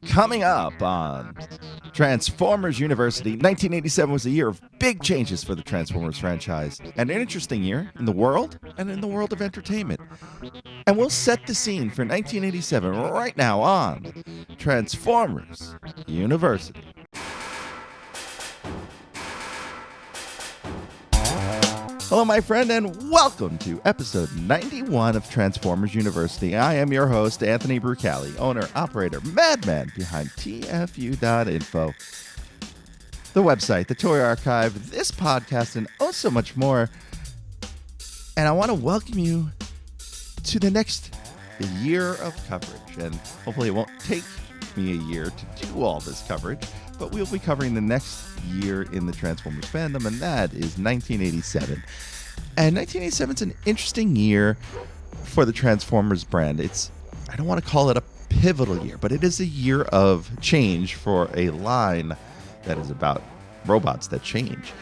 Coming up on Transformers University, 1987 was a year of big changes for the Transformers franchise, and an interesting year in the world and in the world of entertainment. And we'll set the scene for 1987 right now on Transformers University. Hello, my friend, and welcome to episode 91 of Transformers University. I am your host, Anthony Brucali, owner, operator, madman behind TFU.INFO, the website, the toy archive, this podcast, and oh so much more. And I want to welcome you to the next year of coverage. And hopefully it won't take me a year to do all this coverage, but we'll be covering the next year in the Transformers fandom, and that is 1987. And 1987 is an interesting year for the Transformers brand. I don't want to call it a pivotal year, but it is a year of change for a line that is about robots that change.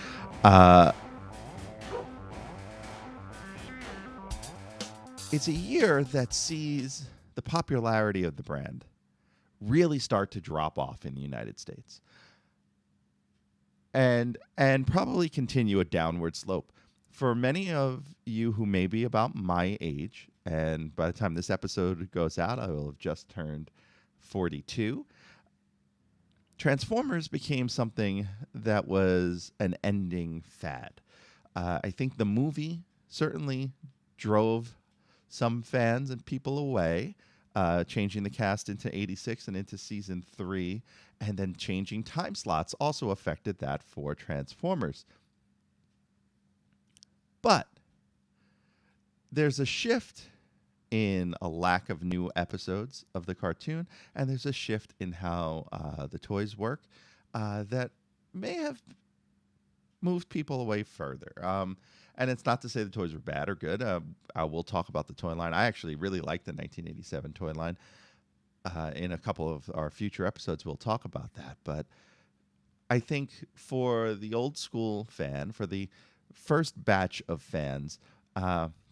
It's a year that sees the popularity of the brand really start to drop off in the United States and probably continue a downward slope. For many of you who may be about my age, and by the time this episode goes out, I will have just turned 42, Transformers became something that was an ending fad. I think the movie certainly drove some fans and people away, changing the cast into 86 and into season 3, and then changing time slots also affected that for Transformers. But there's a shift in a lack of new episodes of the cartoon, and there's a shift in how the toys work that may have moved people away further. And it's not to say the toys were bad or good. I will talk about the toy line. I actually really like the 1987 toy line. In a couple of our future episodes, we'll talk about that. But I think for the old school fan, for the first batch of fans,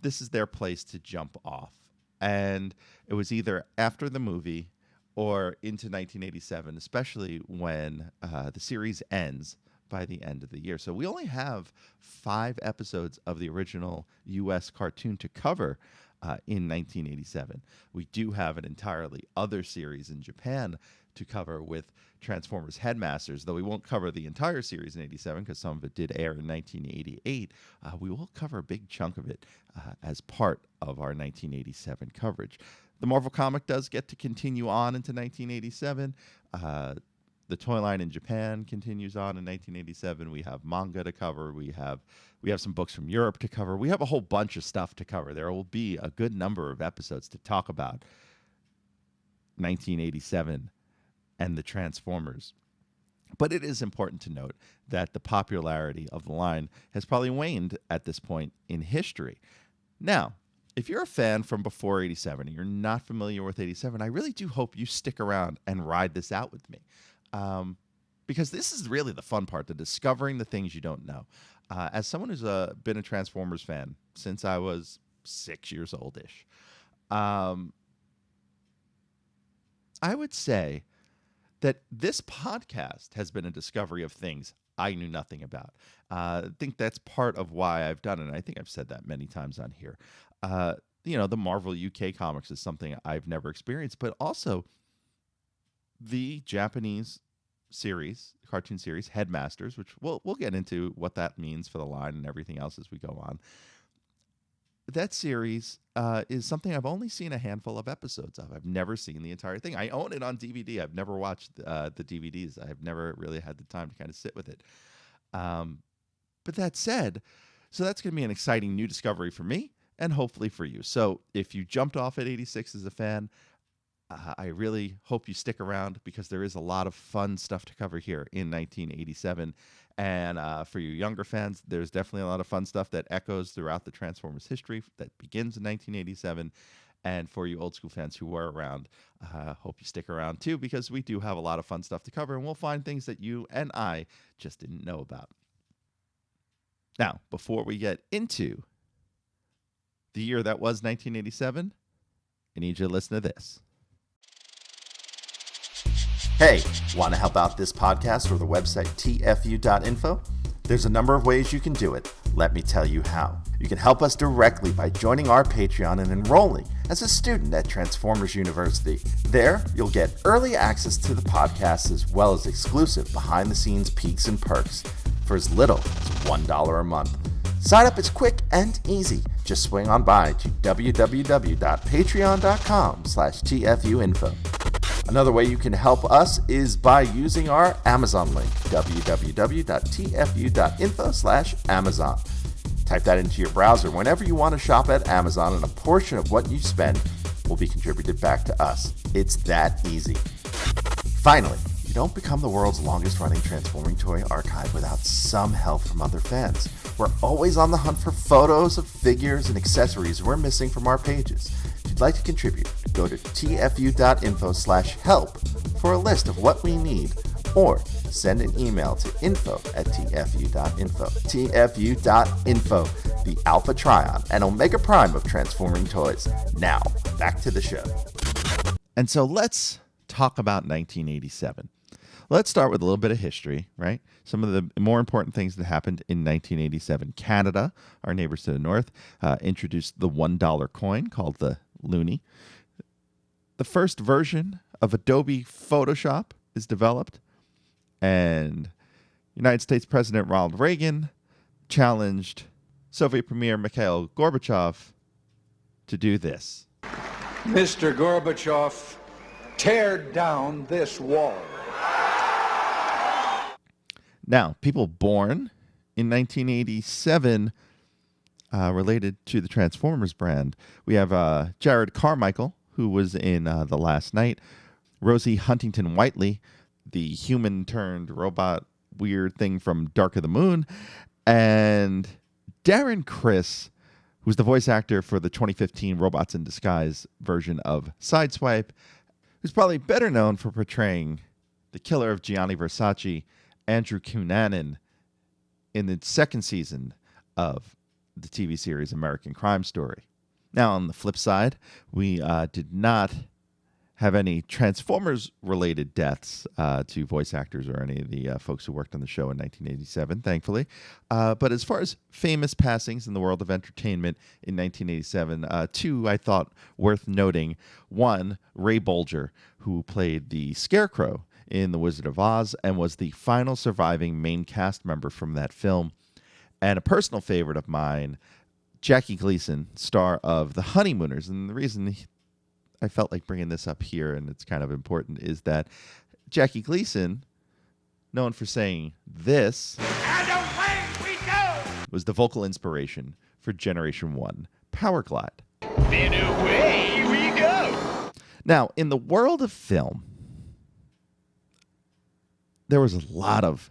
this is their place to jump off. And it was either after the movie or into 1987, especially when the series ends by the end of the year. So we only have 5 episodes of the original U.S. cartoon to cover in 1987. We do have an entirely other series in Japan to cover with Transformers Headmasters, though we won't cover the entire series in 87 because some of it did air in 1988. We will cover a big chunk of it as part of our 1987 coverage. The Marvel comic does get to continue on into 1987. The toy line in Japan continues on in 1987. We have manga to cover. We have some books from Europe to cover. We have a whole bunch of stuff to cover. There will be a good number of episodes to talk about 1987 and the Transformers. But it is important to note that the popularity of the line has probably waned at this point in history. Now, if you're a fan from before 87 and you're not familiar with 87, I really do hope you stick around and ride this out with me. Because this is really the fun part, the discovering the things you don't know. As someone who's been a Transformers fan since I was 6 years old-ish, I would say that this podcast has been a discovery of things I knew nothing about. I think that's part of why I've done it, and I think I've said that many times on here. The Marvel UK comics is something I've never experienced, but also the Japanese series, cartoon series, Headmasters, which we'll get into what that means for the line and everything else as we go on. That series is something I've only seen a handful of episodes of. I've never seen the entire thing. I own it on DVD. I've never watched the DVDs. I've never really had the time to kind of sit with it. But that said, so that's going to be an exciting new discovery for me and hopefully for you. So if you jumped off at 86 as a fan, I really hope you stick around because there is a lot of fun stuff to cover here in 1987. And for you younger fans, there's definitely a lot of fun stuff that echoes throughout the Transformers history that begins in 1987. And for you old school fans who were around, hope you stick around too because we do have a lot of fun stuff to cover and we'll find things that you and I just didn't know about. Now, before we get into the year that was 1987, I need you to listen to this. Hey, want to help out this podcast or the website TFU.INFO? There's a number of ways you can do it. Let me tell you how. You can help us directly by joining our Patreon and enrolling as a student at Transformers University. There, you'll get early access to the podcast as well as exclusive behind-the-scenes peeks and perks for as little as $1 a month. Sign up is quick and easy. Just swing on by to www.patreon.com/TFUINFO. Another way you can help us is by using our Amazon link, www.tfu.info/Amazon. Type that into your browser whenever you want to shop at Amazon, and a portion of what you spend will be contributed back to us. It's that easy. Finally, you don't become the world's longest running transforming toy archive without some help from other fans. We're always on the hunt for photos of figures and accessories we're missing from our pages. If you'd like to contribute, go to tfu.info/help for a list of what we need, or send an email to info@tfu.info. tfu.info, the Alpha Trion and Omega Prime of transforming toys. Now, back to the show. And so let's talk about 1987. Let's start with a little bit of history, right? Some of the more important things that happened in 1987. Canada, our neighbors to the north, introduced the $1 coin called the loonie. The first version of Adobe Photoshop is developed, and United States President Ronald Reagan challenged Soviet Premier Mikhail Gorbachev to do this. Mr. Gorbachev, tear down this wall. Now, people born in 1987 related to the Transformers brand. We have Jared Carmichael, who was in The Last Night, Rosie Huntington-Whiteley, the human-turned-robot weird thing from Dark of the Moon, and Darren Criss, who's the voice actor for the 2015 Robots in Disguise version of Sideswipe, who's probably better known for portraying the killer of Gianni Versace, Andrew Cunanan, in the second season of the TV series American Crime Story. Now, on the flip side, we did not have any Transformers-related deaths to voice actors or any of the folks who worked on the show in 1987, thankfully. But as far as famous passings in the world of entertainment in 1987, two I thought worth noting. One, Ray Bolger, who played the Scarecrow in The Wizard of Oz and was the final surviving main cast member from that film. And a personal favorite of mine, Jackie Gleason, star of The Honeymooners. And the reason I felt like bringing this up here, and it's kind of important, is that Jackie Gleason, known for saying this, "And away we go," was the vocal inspiration for Generation 1 Power Glide. Then away we go. Now, in the world of film, there was a lot of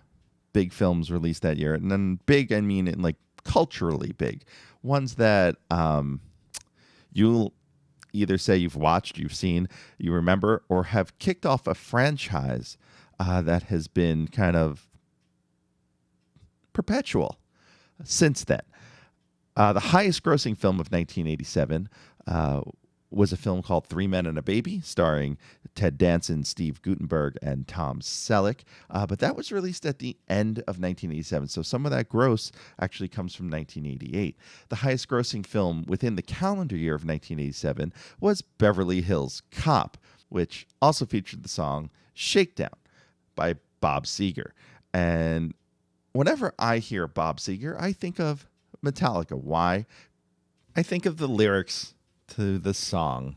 big films released that year. And then big, I mean in like culturally big. Ones that you'll either say you've watched, you've seen, you remember, or have kicked off a franchise that has been kind of perpetual since then. The highest grossing film of 1987 was a film called Three Men and a Baby, starring Ted Danson, Steve Guttenberg, and Tom Selleck. But that was released at the end of 1987, so some of that gross actually comes from 1988. The highest grossing film within the calendar year of 1987 was Beverly Hills Cop, which also featured the song Shakedown by Bob Seger. And whenever I hear Bob Seger, I think of Metallica. Why? I think of the lyrics to the song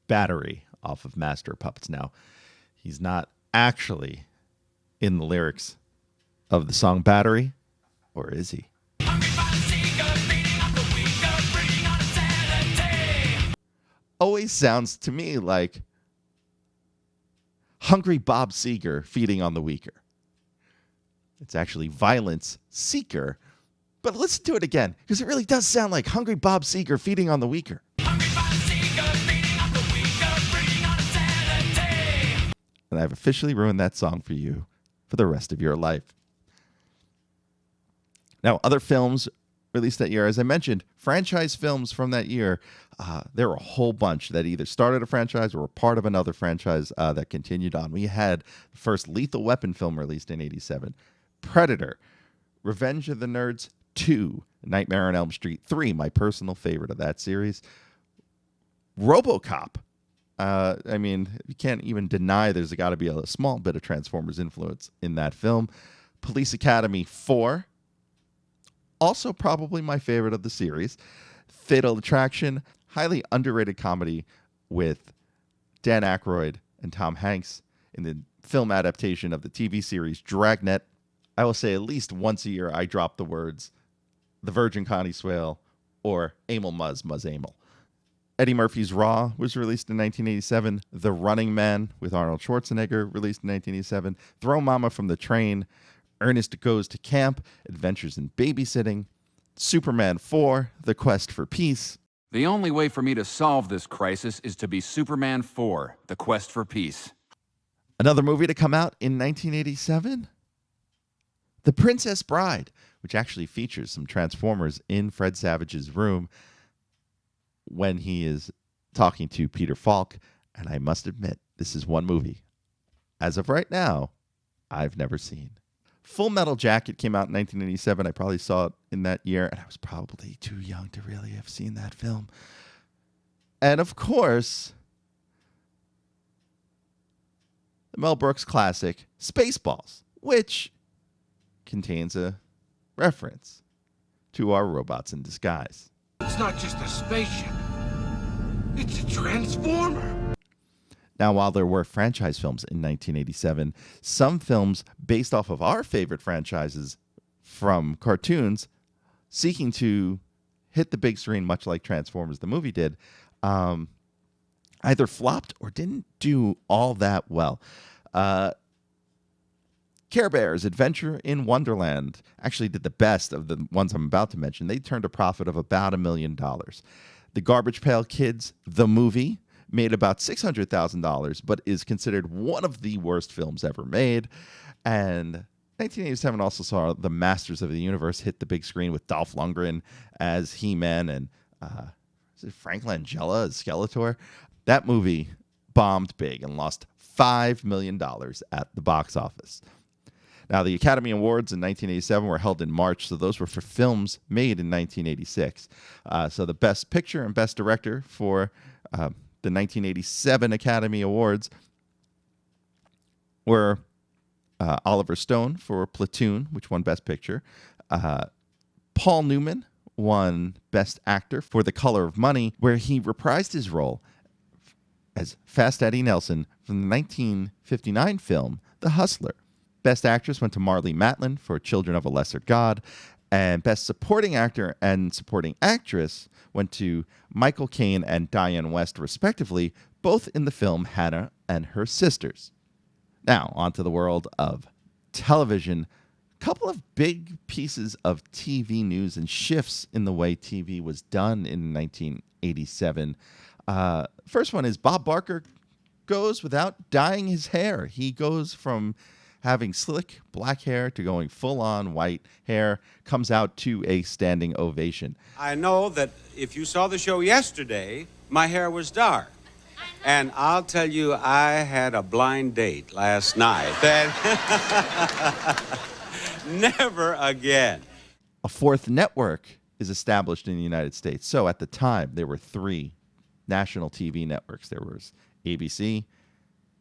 Battery off of Master of Puppets. Now, he's not actually in the lyrics of the song Battery, or is he? Always sounds to me like Hungry Bob Seger feeding on the weaker. It's actually Violence Seeker, but listen to it again, because it really does sound like Hungry Bob Seger feeding on the weaker. And I've officially ruined that song for you for the rest of your life. Now, other films released that year. As I mentioned, franchise films from that year, there were a whole bunch that either started a franchise or were part of another franchise that continued on. We had the first Lethal Weapon film released in 87, Predator, Revenge of the Nerds 2, Nightmare on Elm Street 3, my personal favorite of that series, RoboCop. I mean, you can't even deny there's got to be a small bit of Transformers influence in that film. Police Academy 4, also probably my favorite of the series. Fatal Attraction, highly underrated comedy with Dan Aykroyd and Tom Hanks in the film adaptation of the TV series Dragnet. I will say at least once a year I drop the words The Virgin Connie Swale or Amel Muzz Muzz Amel. Eddie Murphy's Raw was released in 1987. The Running Man with Arnold Schwarzenegger released in 1987. Throw Mama from the Train, Ernest Goes to Camp, Adventures in Babysitting, Superman 4, The Quest for Peace. The only way for me to solve this crisis is to be Superman 4, The Quest for Peace. Another movie to come out in 1987, The Princess Bride, which actually features some Transformers in Fred Savage's room when he is talking to Peter Falk. And I must admit, this is one movie, as of right now, I've never seen. Full Metal Jacket came out in 1987. I probably saw it in that year, and I was probably too young to really have seen that film. And of course, the Mel Brooks classic, Spaceballs, which contains a reference to our robots in disguise. It's not just a spaceship. It's a transformer. Now, while there were franchise films in 1987, some films based off of our favorite franchises from cartoons seeking to hit the big screen, much like Transformers the movie did, either flopped or didn't do all that well. Care Bears Adventure in Wonderland actually did the best of the ones I'm about to mention. They turned a profit of about $1 million. The Garbage Pail Kids, the movie, made about $600,000, but is considered one of the worst films ever made. And 1987 also saw The Masters of the Universe hit the big screen with Dolph Lundgren as He-Man and Frank Langella as Skeletor. That movie bombed big and lost $5 million at the box office. Now, the Academy Awards in 1987 were held in March, so those were for films made in 1986. So the Best Picture and Best Director for the 1987 Academy Awards were Oliver Stone for Platoon, which won Best Picture. Paul Newman won Best Actor for The Color of Money, where he reprised his role as Fast Eddie Nelson from the 1959 film The Hustler. Best Actress went to Marlee Matlin for Children of a Lesser God, and Best Supporting Actor and Supporting Actress went to Michael Caine and Diane West, respectively, both in the film Hannah and Her Sisters. Now, onto the world of television. A couple of big pieces of TV news and shifts in the way TV was done in 1987. First one is Bob Barker goes without dyeing his hair. He goes from having slick black hair to going full-on white hair, comes out to a standing ovation. I know that if you saw the show yesterday, my hair was dark. And I'll tell you, I had a blind date last night. Never again. A fourth network is established in the United States. So at the time, there were 3 national TV networks. There was ABC,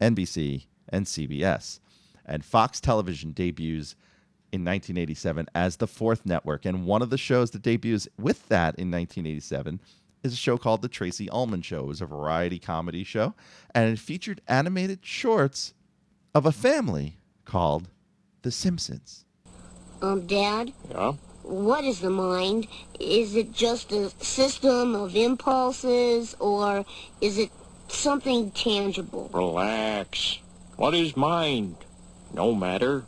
NBC, and CBS. And Fox Television debuts in 1987 as the fourth network. And one of the shows that debuts with that in 1987 is a show called The Tracy Ullman Show. It was a variety comedy show, and it featured animated shorts of a family called The Simpsons. Dad? Yeah? What is the mind? Is it just a system of impulses, or is it something tangible? Relax. What is mind? No matter.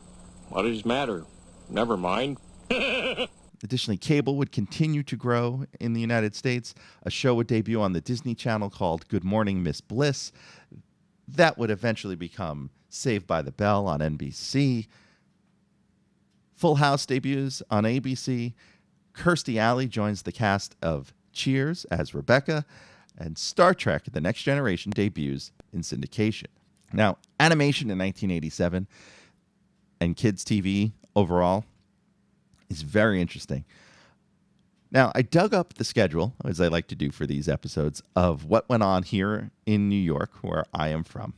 What is matter? Never mind. Additionally, cable would continue to grow in the United States. A show would debut on the Disney Channel called Good Morning, Miss Bliss. That would eventually become Saved by the Bell on NBC. Full House debuts on ABC. Kirstie Alley joins the cast of Cheers as Rebecca, and Star Trek The Next Generation debuts in syndication. Now, animation in 1987 and kids' TV overall is very interesting. Now, I dug up the schedule, as I like to do for these episodes, of what went on here in New York, where I am from,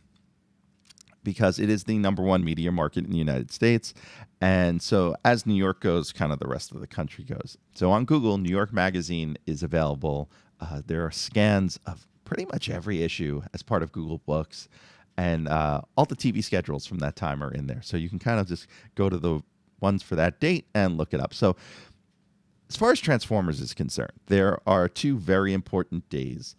because it is the number one media market in the United States. And so as New York goes, kind of the rest of the country goes. So on Google, New York Magazine is available. There are scans of pretty much every issue as part of Google Books. And all the TV schedules from that time are in there. So you can kind of just go to the ones for that date and look it up. So as far as Transformers is concerned, there are two very important days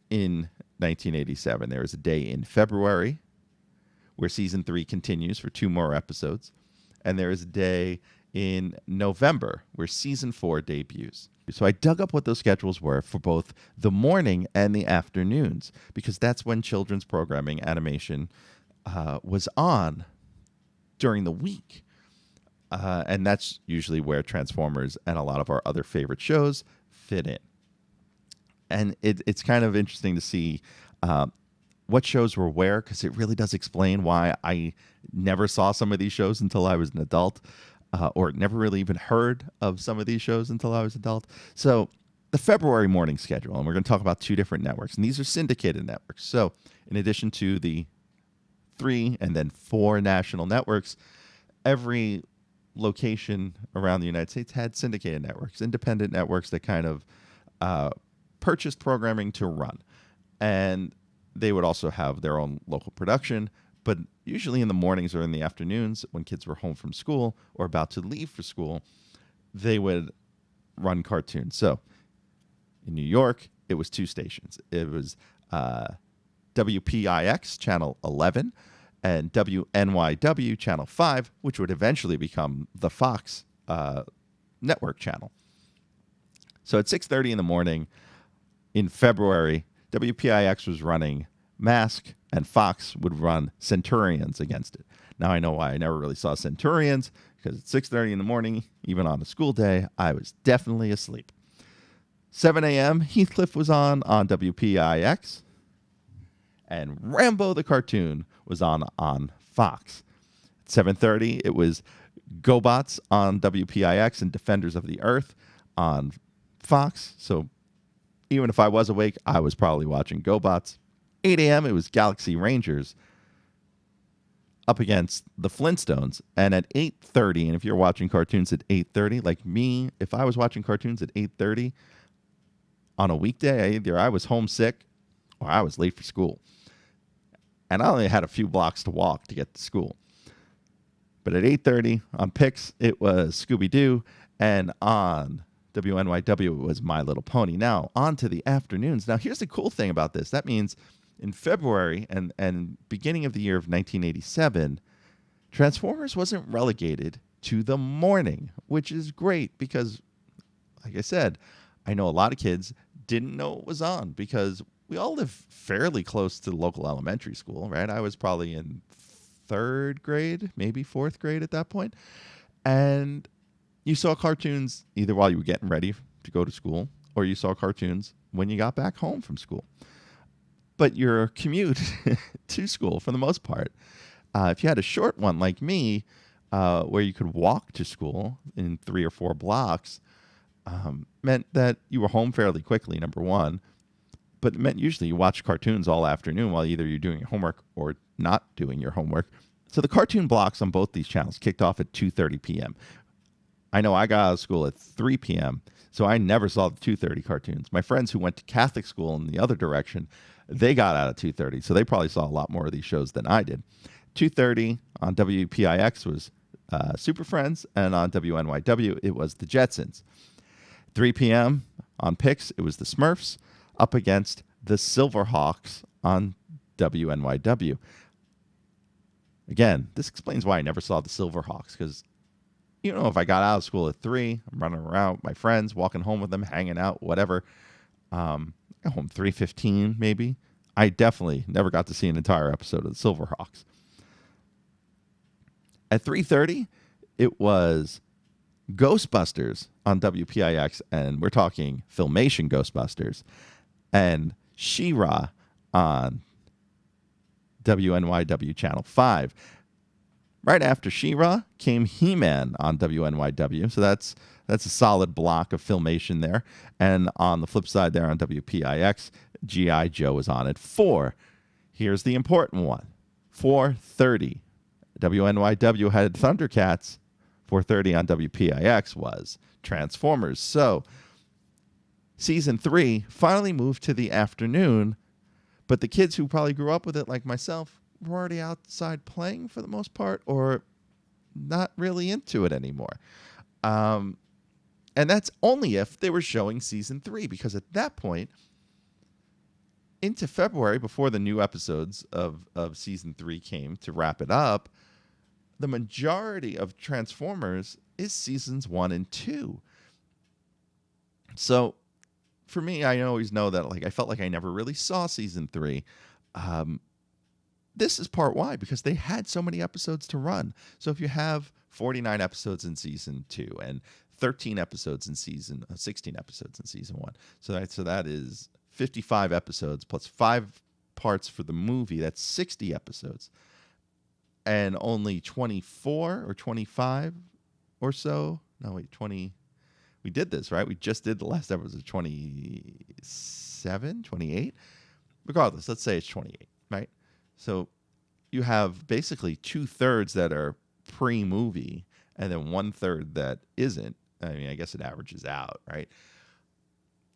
in 1987. There is a day in February where season 3 continues for 2 more episodes. And there is a day in November where season 4 debuts. So I dug up what those schedules were for both the morning and the afternoons, because that's when children's programming animation was on during the week. And that's usually where Transformers and a lot of our other favorite shows fit in. And it's kind of interesting to see what shows were where, because it really does explain why I never saw some of these shows until I was an adult, or never really even heard of some of these shows until I was an adult. So the February morning schedule, and we're going to talk about 2 different networks, and these are syndicated networks. So in addition to the 3 and then 4 national networks, every location around the United States had syndicated networks, independent networks that kind of purchased programming to run. And they would also have their own local production, but usually in the mornings or in the afternoons when kids were home from school or about to leave for school, they would run cartoons. So in New York, it was 2 stations. It was WPIX, channel 11, and WNYW, channel 5, which would eventually become the Fox network channel. So at 6:30 in the morning in February, WPIX was running Mask, and Fox would run Centurions against it. Now I know why I never really saw Centurions, because at 6:30 in the morning, even on a school day, I was definitely asleep. 7 a.m., Heathcliff was on WPIX, and Rambo the cartoon was on Fox. At 7:30, it was GoBots on WPIX and Defenders of the Earth on Fox. So even if I was awake, I was probably watching GoBots. 8 a.m., it was Galaxy Rangers up against the Flintstones. And at 8:30, and if you're watching cartoons at 8:30, like me, if I was watching cartoons at 8:30 on a weekday, either I was homesick or I was late for school. And I only had a few blocks to walk to get to school. But at 8:30 on Pix, it was Scooby-Doo, and on WNYW, it was My Little Pony. Now, on to the afternoons. Now, here's the cool thing about this. That means in February and beginning of the year of 1987, Transformers wasn't relegated to the morning, which is great because, like I said, I know a lot of kids didn't know it was on because we all live fairly close to the local elementary school, right? I was probably in 3rd grade, maybe 4th grade at that point. And you saw cartoons either while you were getting ready to go to school or you saw cartoons when you got back home from school. But your commute to school, for the most part, if you had a short one like me, where you could walk to school in 3 or 4 blocks, meant that you were home fairly quickly, number one. But it meant usually you watch cartoons all afternoon while either you're doing your homework or not doing your homework. So the cartoon blocks on both these channels kicked off at 2:30 p.m. I know I got out of school at 3 p.m., so I never saw the 2:30 cartoons. My friends who went to Catholic school in the other direction, they got out at 2:30, so they probably saw a lot more of these shows than I did. 2:30 on WPIX was Super Friends, and on WNYW, it was the Jetsons. 3 p.m. on Pix, it was the Smurfs, up against the Silverhawks on WNYW. Again, this explains why I never saw the Silverhawks, because if I got out of school at 3, I'm running around with my friends, walking home with them, hanging out, whatever. I got home 3:15 maybe. I definitely never got to see an entire episode of the Silverhawks. At 3:30, it was Ghostbusters on WPIX, and we're talking Filmation Ghostbusters, and She-Ra on WNYW Channel 5. Right after She-Ra came He-Man on WNYW, so that's a solid block of Filmation there. And on the flip side there on WPIX, G.I. Joe was on at 4. Here's the important one. 4:30. WNYW had Thundercats. 4:30 on WPIX was Transformers. So season 3 finally moved to the afternoon, but the kids who probably grew up with it, like myself, were already outside playing for the most part, or not really into it anymore. And that's only if they were showing season 3, because at that point, into February, before the new episodes of season 3 came to wrap it up, the majority of Transformers is seasons 1 and 2. So for me, I always know that I felt like I never really saw season 3. This is part why, because they had so many episodes to run. So if you have 49 episodes in season 2 and 13 episodes in 16 episodes in season 1, so that is 55 episodes plus 5 parts for the movie. That's 60 episodes, and only 24 or 25 or so. No, wait, 20. We did this, right? We just did the last episode, 27, 28. Regardless, let's say it's 28, right? So you have basically 2/3 that are pre-movie and then 1/3 that isn't. I mean, I guess it averages out, right?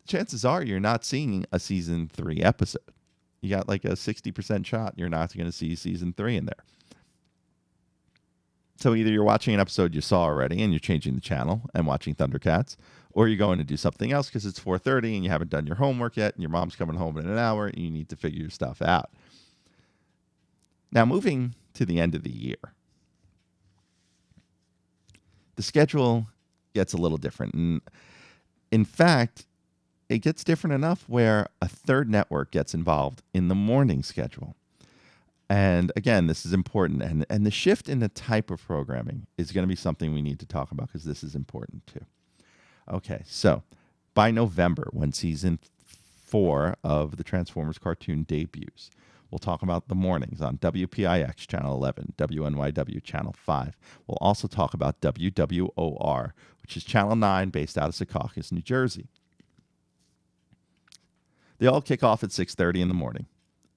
Chances are you're not seeing a season 3 episode. You got like a 60% shot you're not going to see season 3 in there. So either you're watching an episode you saw already and you're changing the channel and watching Thundercats, or you're going to do something else because it's 4:30 and you haven't done your homework yet and your mom's coming home in an hour and you need to figure your stuff out. Now, moving to the end of the year, the schedule gets a little different. And in fact, it gets different enough where a third network gets involved in the morning schedule. And again, this is important. And the shift in the type of programming is going to be something we need to talk about because this is important too. Okay, so by November, when season 4 of the Transformers cartoon debuts, we'll talk about the mornings on WPIX Channel 11, WNYW Channel 5. We'll also talk about WWOR, which is Channel 9 based out of Secaucus, New Jersey. They all kick off at 6:30 in the morning.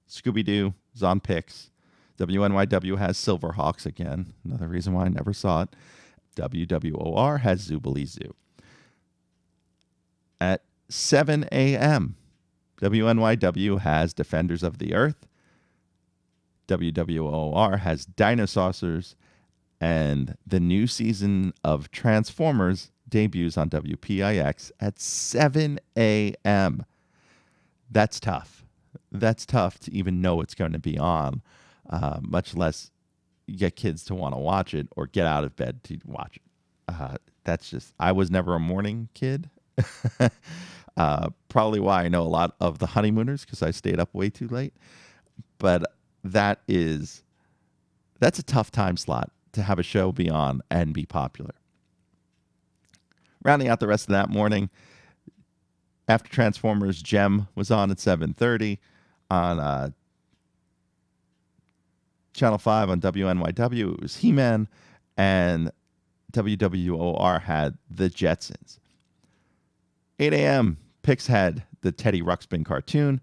Scooby-Doo is on Pix. WNYW has Silverhawks again. Another reason why I never saw it. WWOR has Zoobilee Zoo. At 7 a.m., WNYW has Defenders of the Earth. WWOR has Dinosaurs. And the new season of Transformers debuts on WPIX at 7 a.m. That's tough. That's tough to even know it's going to be on, much less get kids to want to watch it or get out of bed to watch it. That's just, I was never a morning kid. Probably why I know a lot of the Honeymooners, because I stayed up way too late. But that's a tough time slot to have a show be on and be popular. Rounding out the rest of that morning, after Transformers, Gem was on at 7:30 on Channel 5 on WNYW. It was He-Man, and WWOR had The Jetsons. 8 a.m., Pix had the Teddy Ruxpin cartoon.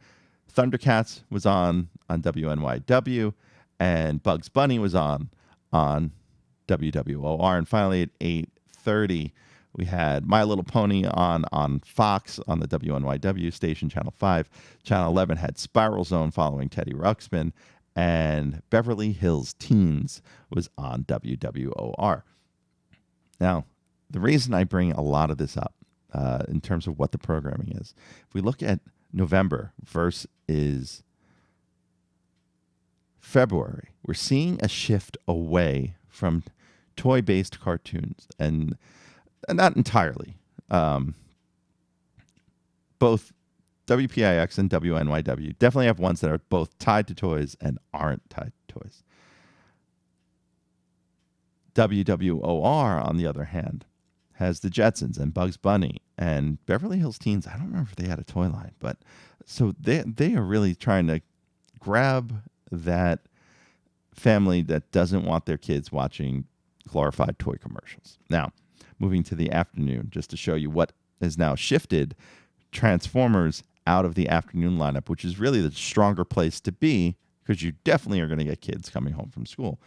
Thundercats was on WNYW, and Bugs Bunny was on WWOR. And finally at 8:30, we had My Little Pony on Fox on the WNYW station, Channel 5. Channel 11 had Spiral Zone following Teddy Ruxpin, and Beverly Hills Teens was on WWOR. Now, the reason I bring a lot of this up in terms of what the programming is, if we look at November versus February, we're seeing a shift away from toy-based cartoons, and not entirely. Both WPIX and WNYW definitely have ones that are both tied to toys and aren't tied to toys. WWOR, on the other hand, has the Jetsons and Bugs Bunny, and Beverly Hills Teens. I don't remember if they had a toy line, but so they are really trying to grab that family that doesn't want their kids watching glorified toy commercials. Now, moving to the afternoon, just to show you what has now shifted Transformers out of the afternoon lineup, which is really the stronger place to be because you definitely are going to get kids coming home from school.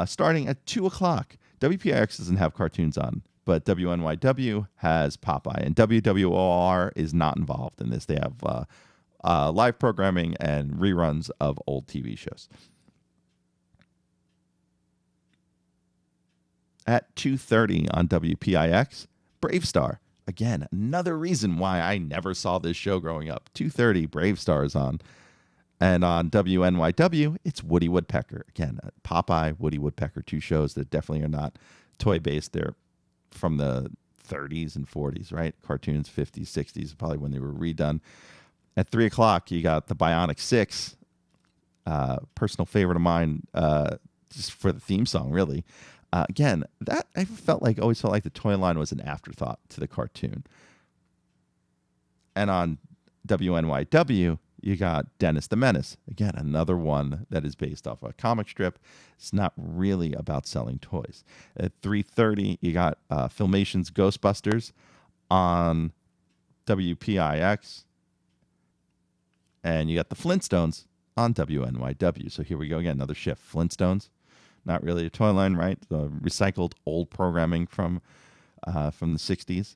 Starting at 2 o'clock, WPIX doesn't have cartoons on, but WNYW has Popeye, and WWOR is not involved in this. They have live programming and reruns of old TV shows. At 2:30 on WPIX, Brave Star. Again, another reason why I never saw this show growing up. 2:30, Brave Star is on. And on WNYW, it's Woody Woodpecker. Again, Popeye, Woody Woodpecker, two shows that definitely are not toy-based. They're from the 30s and 40s, right? Cartoons, 50s, 60s, probably when they were redone. At 3 o'clock, you got the Bionic Six, personal favorite of mine, just for the theme song, really. Again, that I always felt like the toy line was an afterthought to the cartoon. And on WNYW, you got Dennis the Menace. Again, another one that is based off a comic strip. It's not really about selling toys. At 3:30, you got Filmation's Ghostbusters on WPIX. And you got the Flintstones on WNYW. So here we go again, another shift. Flintstones. Not really a toy line, right? Recycled old programming from the 60s.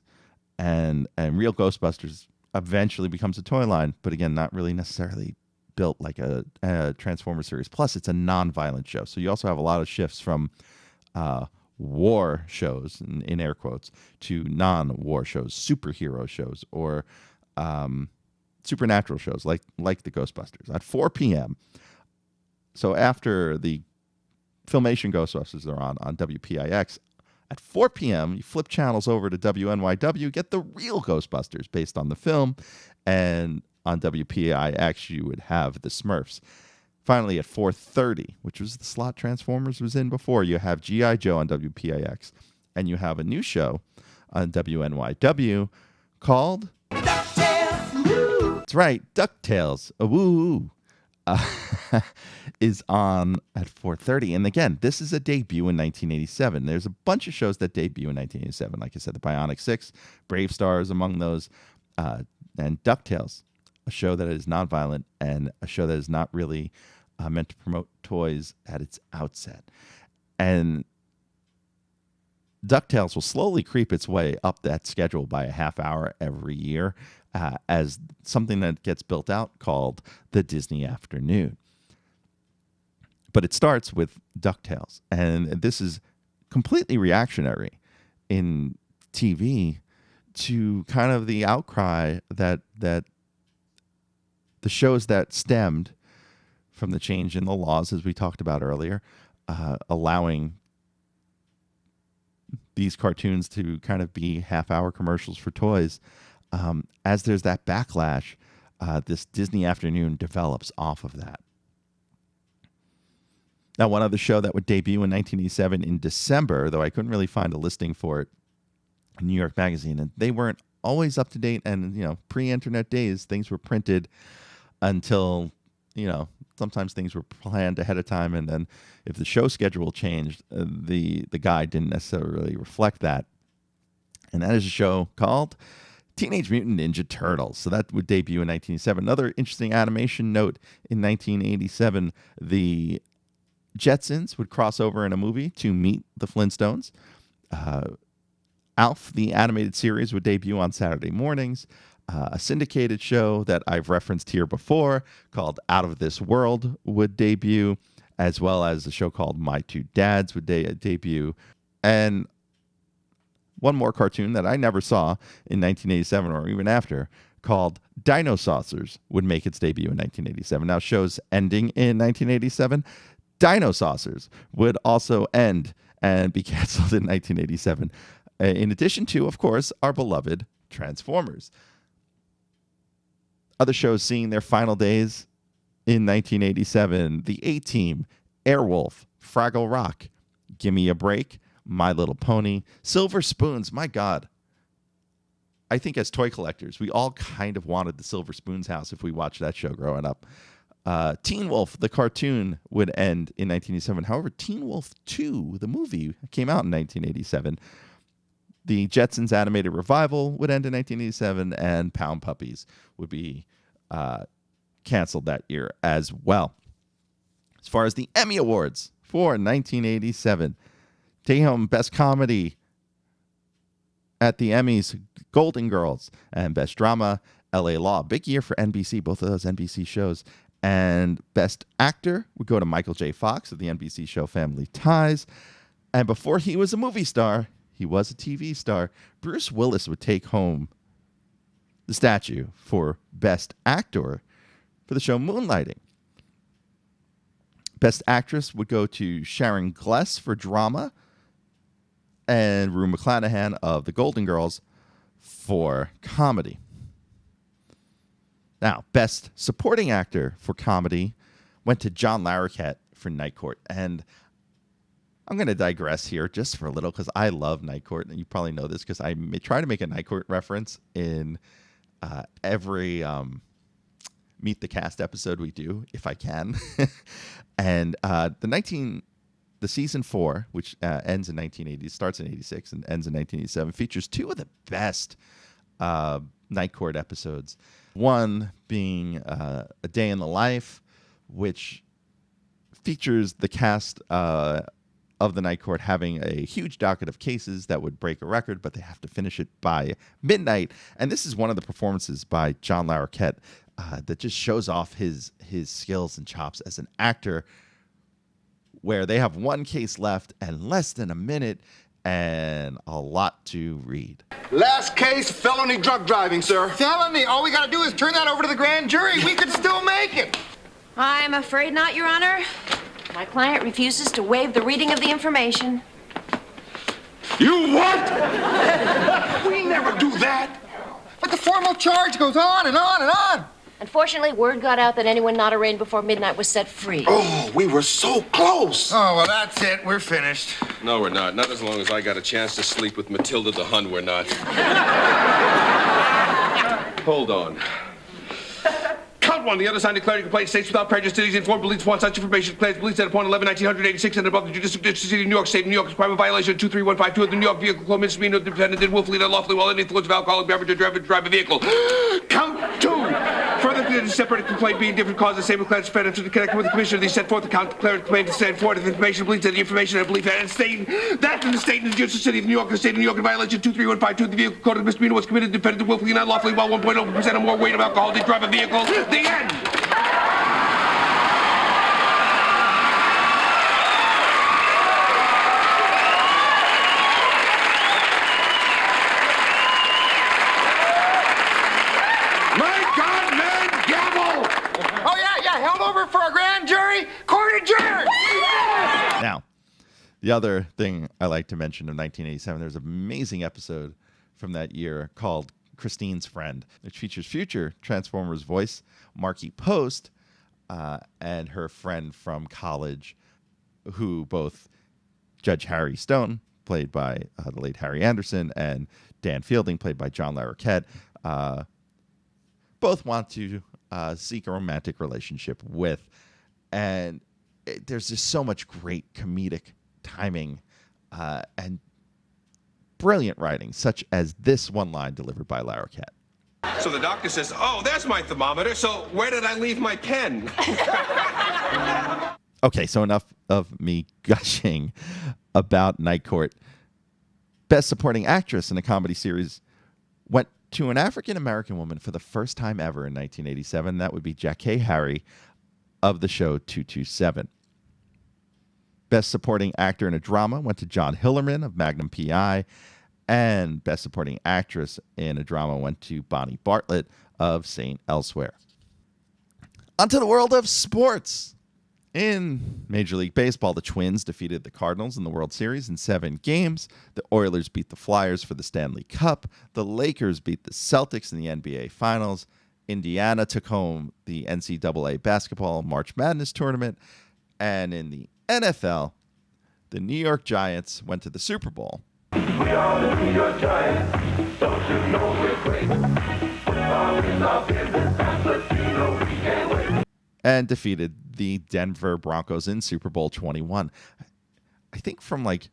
And Real Ghostbusters eventually becomes a toy line, but again, not really necessarily built like a Transformer series. Plus, it's a non-violent show. So you also have a lot of shifts from war shows, in air quotes, to non-war shows, superhero shows, or supernatural shows like the Ghostbusters. At 4 p.m., so after the Filmation Ghostbusters are on WPIX. At 4 p.m., you flip channels over to WNYW, get the Real Ghostbusters based on the film, and on WPIX you would have the Smurfs. Finally, at 4:30, which was the slot Transformers was in before, you have G.I. Joe on WPIX, and you have a new show on WNYW called DuckTales. That's right, DuckTales. Woo! Is on at 4:30. And again, this is a debut in 1987. There's a bunch of shows that debut in 1987. Like I said, the Bionic Six, Brave Stars among those, and DuckTales, a show that is non-violent and a show that is not really meant to promote toys at its outset. And DuckTales will slowly creep its way up that schedule by a half hour every year as something that gets built out called the Disney Afternoon. But it starts with DuckTales, and this is completely reactionary in TV to kind of the outcry that the shows that stemmed from the change in the laws, as we talked about earlier, allowing these cartoons to kind of be half-hour commercials for toys. As there's that backlash, this Disney Afternoon develops off of that. Now, one other show that would debut in 1987 in December, though I couldn't really find a listing for it in New York Magazine, and they weren't always up to date. And pre-internet days, things were printed until sometimes things were planned ahead of time, and then if the show schedule changed, the guide didn't necessarily reflect that. And that is a show called Teenage Mutant Ninja Turtles. So that would debut in 1987. Another interesting animation note: in 1987, the Jetsons would cross over in a movie to meet the Flintstones. Alf, the animated series, would debut on Saturday mornings. A syndicated show that I've referenced here before called Out of This World would debut, as well as a show called My Two Dads would debut. And one more cartoon that I never saw in 1987 or even after, called Dino Saucers, would make its debut in 1987. Now, shows ending in 1987, Dino Saucers would also end and be canceled in 1987. In addition to, of course, our beloved Transformers. Other shows seeing their final days in 1987, The A-Team, Airwolf, Fraggle Rock, Gimme a Break, My Little Pony, Silver Spoons. My God. I think as toy collectors, we all kind of wanted the Silver Spoons house if we watched that show growing up. Teen Wolf, the cartoon, would end in 1987. However, Teen Wolf 2, the movie, came out in 1987. The Jetsons animated revival would end in 1987, and Pound Puppies would be canceled that year as well. As far as the Emmy Awards for 1987, take home Best Comedy at the Emmys, Golden Girls, and Best Drama, LA Law. Big year for NBC, both of those NBC shows. And Best Actor would go to Michael J. Fox of the NBC show Family Ties. And before he was a movie star, he was a TV star. Bruce Willis would take home the statue for Best Actor for the show Moonlighting. Best Actress would go to Sharon Gless for Drama, and Rue McClanahan of The Golden Girls for Comedy. Now, Best Supporting Actor for Comedy went to John Larroquette for Night Court. And I'm going to digress here just for a little because I love Night Court. And you probably know this because I try to make a Night Court reference in every Meet the Cast episode we do, if I can. And the season 4, which ends in 1980, starts in 86 and ends in 1987, features two of the best Night Court episodes. One being A Day in the Life, which features the cast of the Night Court having a huge docket of cases that would break a record, but they have to finish it by midnight. And this is one of the performances by John Larroquette that just shows off his skills and chops as an actor, where they have one case left and less than a minute and a lot to read. Last case, felony drug driving, sir. Felony? All we gotta do is turn that over to the grand jury. We could still make it. I'm afraid not, Your Honor. My client refuses to waive the reading of the information. You what? We never do that. But the formal charge goes on and on and on. Unfortunately, word got out that anyone not arraigned before midnight was set free. Oh, we were so close. Oh, well, that's it. We're finished. No, we're not. Not as long as I got a chance to sleep with Matilda the Hun, we're not. Hold on. Count one. The other side declaring complaint states without prejudice that he's informed police want such information. Declares police that upon 11/1986 and above the judicial city of New York State, New York is crime of violation of 23152 of the New York Vehicle Code misdemeanor defendant did willfully and unlawfully while in the influence of alcoholic beverage or drive a vehicle. Count two. Further, the separate complaint being different causes, same class defendant to connect with the commissioner. They set forth the count declared complaint to stand forth if information believes that the information and belief and stating that in the state and the judicial city of New York, the state of New York in violation of 23152 of the Vehicle Code of misdemeanor was committed defendant willfully and unlawfully while 1.0% or more weight of alcohol did drive a vehicle. The end. For a grand jury, court adjourned. Now, the other thing I like to mention of 1987, there's an amazing episode from that year called Christine's Friend, which features future Transformers voice Marky Post and her friend from college, who both Judge Harry Stone, played by the late Harry Anderson, and Dan Fielding, played by John Larroquette, both want to seek a romantic relationship with. And there's just so much great comedic timing and brilliant writing, such as this one line delivered by Larroquette. So the doctor says, oh, there's my thermometer, so where did I leave my pen? Okay, so enough of me gushing about Night Court. Best Supporting Actress in a Comedy Series went to an African-American woman for the first time ever in 1987. That would be Jackée Harry of the show 227. Best Supporting Actor in a Drama went to John Hillerman of Magnum P.I., and Best Supporting Actress in a Drama went to Bonnie Bartlett of St. Elsewhere. Onto the world of sports. In Major League Baseball, the Twins defeated the Cardinals in the World Series in 7 games. The Oilers beat the Flyers for the Stanley Cup. The Lakers beat the Celtics in the NBA Finals. Indiana took home the NCAA Basketball March Madness Tournament. And in the NFL, the New York Giants went to the Super Bowl. We are the New York Giants. Don't you know we're great? Football is our business. That's what you know we can't wait. And defeated the Denver Broncos in Super Bowl 21. I think from like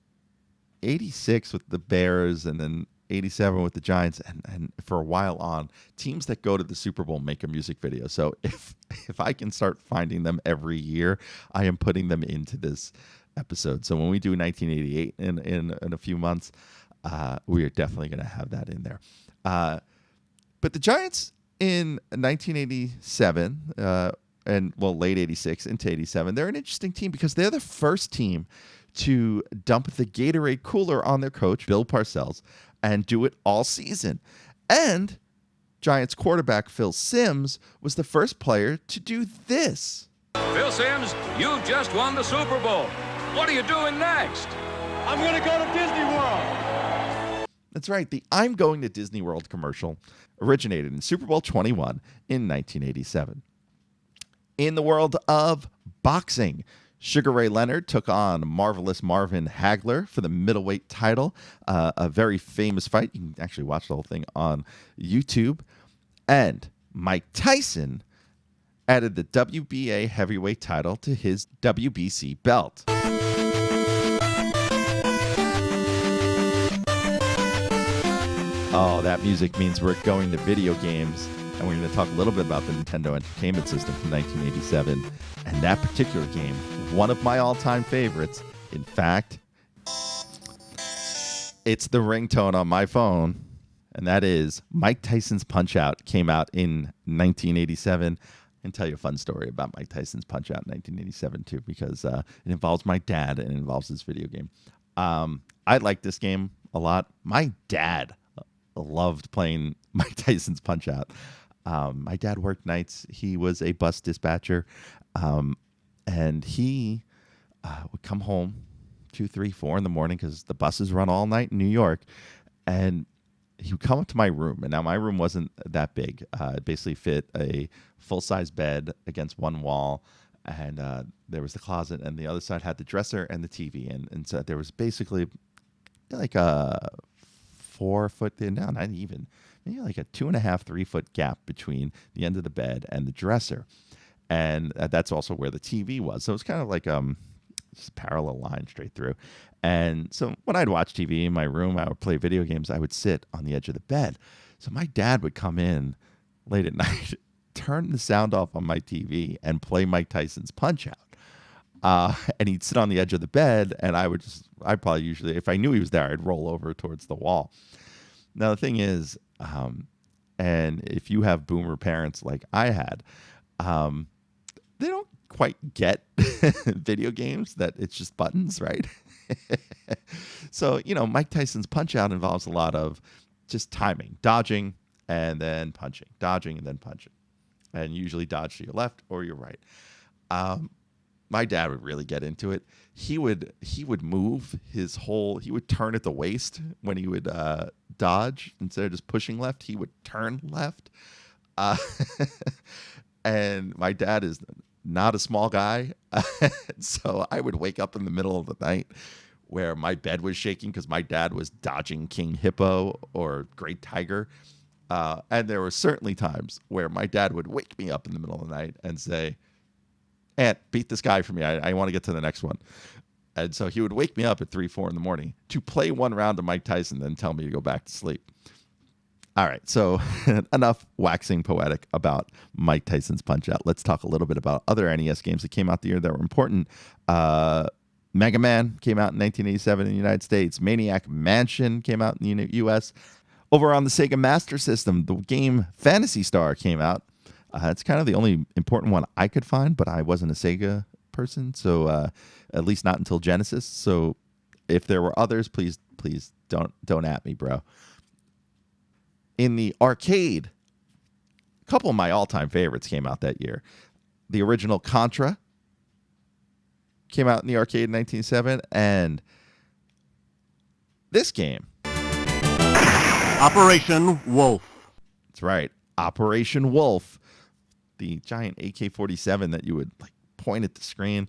86 with the Bears and then 87 with the Giants, and for a while on, teams that go to the Super Bowl make a music video. So if I can start finding them every year, I am putting them into this episode. So when we do 1988 in a few months, we are definitely going to have that in there. But the Giants in 1987, late 86 into 87, they're an interesting team because they're the first team to dump the Gatorade cooler on their coach, Bill Parcells, and do it all season. And Giants quarterback Phil Simms was the first player to do this. Phil Simms, you just won the Super Bowl. What are you doing next? I'm going to go to Disney World. That's right. The I'm Going to Disney World commercial originated in Super Bowl 21 in 1987. In the world of boxing, Sugar Ray Leonard took on Marvelous Marvin Hagler for the middleweight title. A very famous fight. You can actually watch the whole thing on YouTube. And Mike Tyson added the WBA heavyweight title to his WBC belt. Oh, that music means we're going to video games. And we're going to talk a little bit about the Nintendo Entertainment System from 1987. And that particular game, one of my all-time favorites. In fact, it's the ringtone on my phone. And that is Mike Tyson's Punch-Out. Came out in 1987. I can tell you a fun story about Mike Tyson's Punch-Out in 1987, too, because it involves my dad and it involves this video game. I like this game a lot. My dad loved playing Mike Tyson's Punch-Out. My dad worked nights. He was a bus dispatcher, and he would come home 2, 3, 4 in the morning because the buses run all night in New York, and he would come up to my room. And now my room wasn't that big. It basically fit a full-size bed against one wall, and there was the closet, and the other side had the dresser and the TV. And so there was basically like a 4 foot, no, not even, maybe like a 2.5, 3 foot gap between the end of the bed and the dresser. And that's also where the TV was. So it was kind of like just a parallel line straight through. And so when I'd watch TV in my room, I would play video games, I would sit on the edge of the bed. So my dad would come in late at night, turn the sound off on my TV, and play Mike Tyson's Punch-Out. And he'd sit on the edge of the bed, and I'd probably usually, if I knew he was there, I'd roll over towards the wall. Now, the thing is, and if you have boomer parents like I had, they don't quite get video games, that it's just buttons, right? So, Mike Tyson's Punch-Out involves a lot of just timing, dodging, and then punching, dodging, and then punching. And usually dodge to your left or your right. My dad would really get into it. He would move his whole, he would turn at the waist when he would dodge. Instead of just pushing left, he would turn left. And my dad is not a small guy. So I would wake up in the middle of the night where my bed was shaking because my dad was dodging King Hippo or Great Tiger. And there were certainly times where my dad would wake me up in the middle of the night and say, "Aunt, beat this guy for me. I want to get to the next one." And so he would wake me up at 3, 4 in the morning to play one round of Mike Tyson, then tell me to go back to sleep. All right, so enough waxing poetic about Mike Tyson's Punch-Out. Let's talk a little bit about other NES games that came out the year that were important. Mega Man came out in 1987 in the United States. Maniac Mansion came out in the U.S. Over on the Sega Master System, the game Phantasy Star came out. It's kind of the only important one I could find, but I wasn't a Sega person, so at least not until Genesis. So if there were others, please don't at me, bro. In the arcade, a couple of my all-time favorites came out that year. The original Contra came out in the arcade in 1987, and this game, Operation Wolf. That's right, Operation Wolf. The giant AK-47 that you would like point at the screen.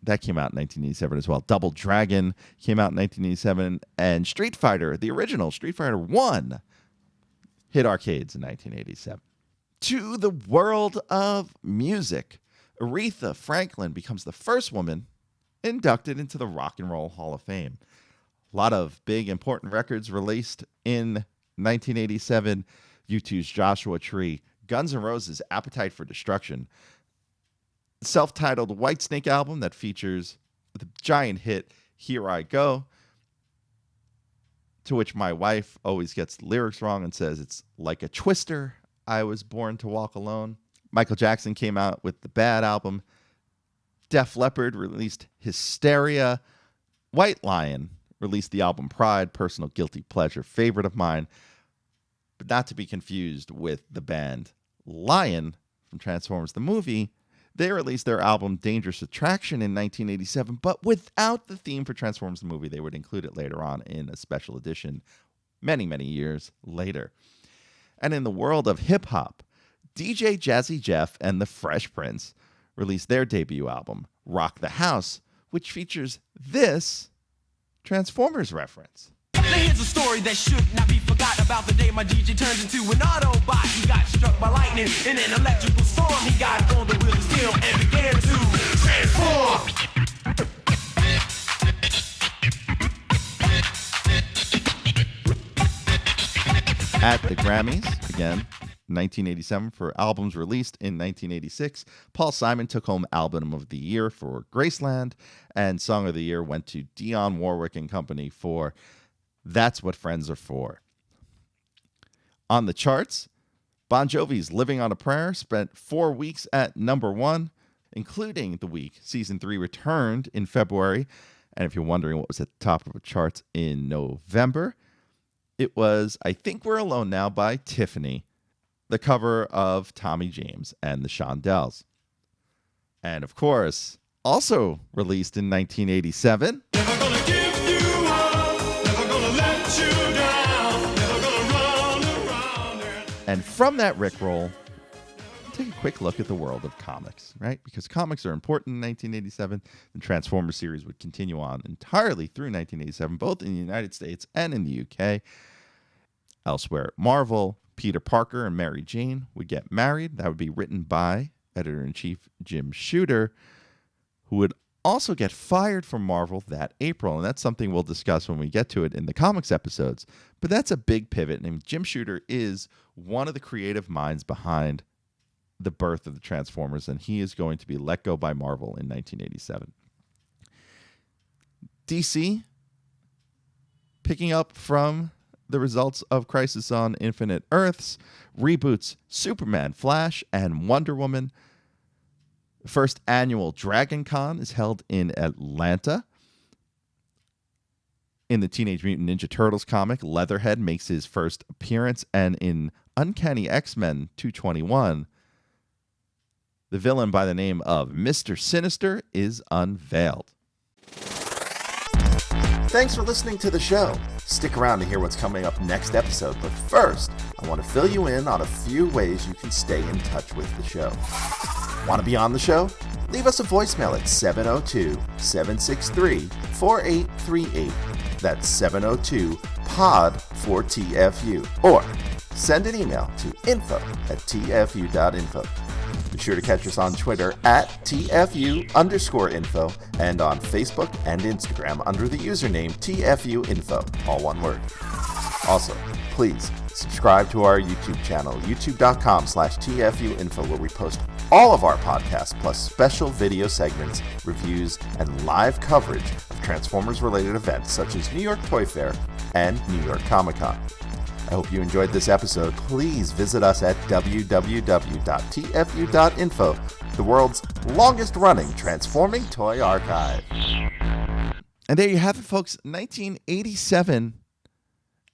That came out in 1987 as well. Double Dragon came out in 1987. And Street Fighter, the original Street Fighter 1, hit arcades in 1987. To the world of music, Aretha Franklin becomes the first woman inducted into the Rock and Roll Hall of Fame. A lot of big, important records released in 1987. U2's Joshua Tree, Guns N' Roses' Appetite for Destruction, self-titled Whitesnake album that features the giant hit Here I Go, to which my wife always gets the lyrics wrong and says it's like a twister, I was born to walk alone. Michael Jackson came out with the Bad album. Def Leppard released Hysteria. White Lion released the album Pride, personal guilty pleasure favorite of mine, but not to be confused with the band Lion from Transformers the movie. They released their album Dangerous Attraction in 1987, but without the theme for Transformers the movie. They would include it later on in a special edition many, many years later. And in the world of hip-hop, DJ Jazzy Jeff and the Fresh Prince released their debut album, Rock the House, which features this Transformers reference. Now here's a story that should not be forgotten about the day my DJ turned into an Autobot. He got struck by lightning in an electrical storm. He got on the wheel of steel and began to transform. At the Grammys, again, 1987 for albums released in 1986. Paul Simon took home Album of the Year for Graceland, and Song of the Year went to Dionne Warwick and Company for That's What Friends Are For. On the charts, Bon Jovi's Living on a Prayer spent 4 weeks at number 1, including the week Season 3 returned in February. And if you're wondering what was at the top of the charts in November, it was I Think We're Alone Now by Tiffany, the cover of Tommy James and the Shondells. And of course, also released in 1987, Never gonna give you up, never gonna let you down, never gonna run around and from that Rickroll, take a quick look at the world of comics, right? Because comics are important in 1987. The Transformers series would continue on entirely through 1987, both in the United States and in the UK. Elsewhere at Marvel, Peter Parker and Mary Jane would get married. That would be written by editor-in-chief Jim Shooter, who would also get fired from Marvel that April. And that's something we'll discuss when we get to it in the comics episodes. But that's a big pivot. And Jim Shooter is one of the creative minds behind the birth of the Transformers, and he is going to be let go by Marvel in 1987. DC, picking up from the results of Crisis on Infinite Earths, reboots Superman, Flash, and Wonder Woman. The first annual Dragon Con is held in Atlanta. In the Teenage Mutant Ninja Turtles comic, Leatherhead makes his first appearance, and in Uncanny X-Men 221, the villain by the name of Mr. Sinister is unveiled. Thanks for listening to the show. Stick around to hear what's coming up next episode, but first, I want to fill you in on a few ways you can stay in touch with the show. Want to be on the show? Leave us a voicemail at 702-763-4838. That's 702-POD-4TFU. Or send an email to info@TFU.info. Be sure to catch us on Twitter at TFU_info and on Facebook and Instagram under the username TFU.INFO, all one word. Also, please subscribe to our YouTube channel, youtube.com/TFU.INFO, where we post all of our podcasts plus special video segments, reviews, and live coverage of Transformers-related events such as New York Toy Fair and New York Comic Con. I hope you enjoyed this episode. Please visit us at www.tfu.info, the world's longest-running transforming toy archive. And there you have it, folks. 1987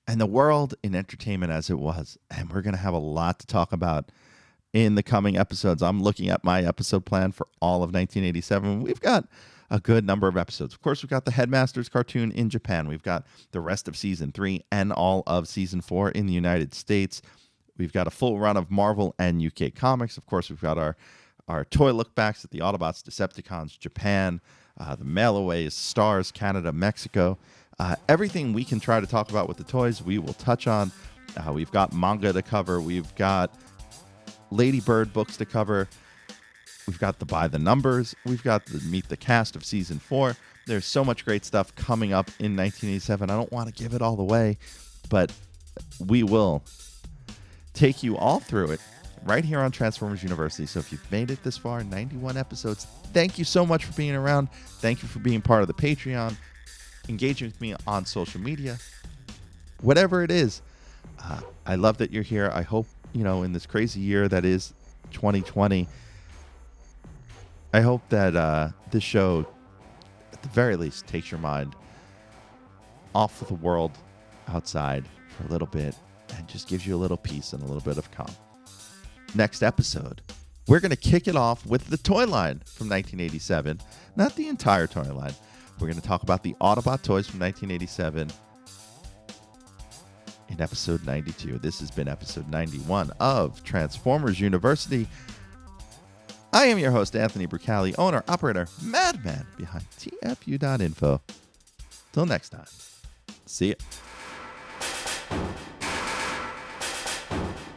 and the world in entertainment as it was. And we're going to have a lot to talk about in the coming episodes. I'm looking at my episode plan for all of 1987. We've got a good number of episodes. Of course, we've got the Headmasters cartoon in Japan. We've got the rest of Season 3 and all of Season 4 in the United States. We've got a full run of Marvel and UK comics. Of course, we've got our our toy look-backs at the Autobots, Decepticons, Japan, the Mailaways, Stars, Canada, Mexico. Everything we can try to talk about with the toys, we will touch on. We've got manga to cover. We've got Lady Bird books to cover. We've got the By the Numbers. We've got the Meet the Cast of Season 4. There's so much great stuff coming up in 1987. I don't want to give it all away, but we will take you all through it right here on Transformers University. So if you've made it this far, 91 episodes, thank you so much for being around. Thank you for being part of the Patreon, engaging with me on social media, whatever it is. I love that you're here. I hope, in this crazy year that is 2020, I hope that this show, at the very least, takes your mind off of the world outside for a little bit and just gives you a little peace and a little bit of calm. Next episode, we're going to kick it off with the toy line from 1987. Not the entire toy line. We're going to talk about the Autobot toys from 1987 in episode 92. This has been episode 91 of Transformers University. I am your host, Anthony Brucali, owner, operator, madman behind TFU.INFO. Till next time, see ya.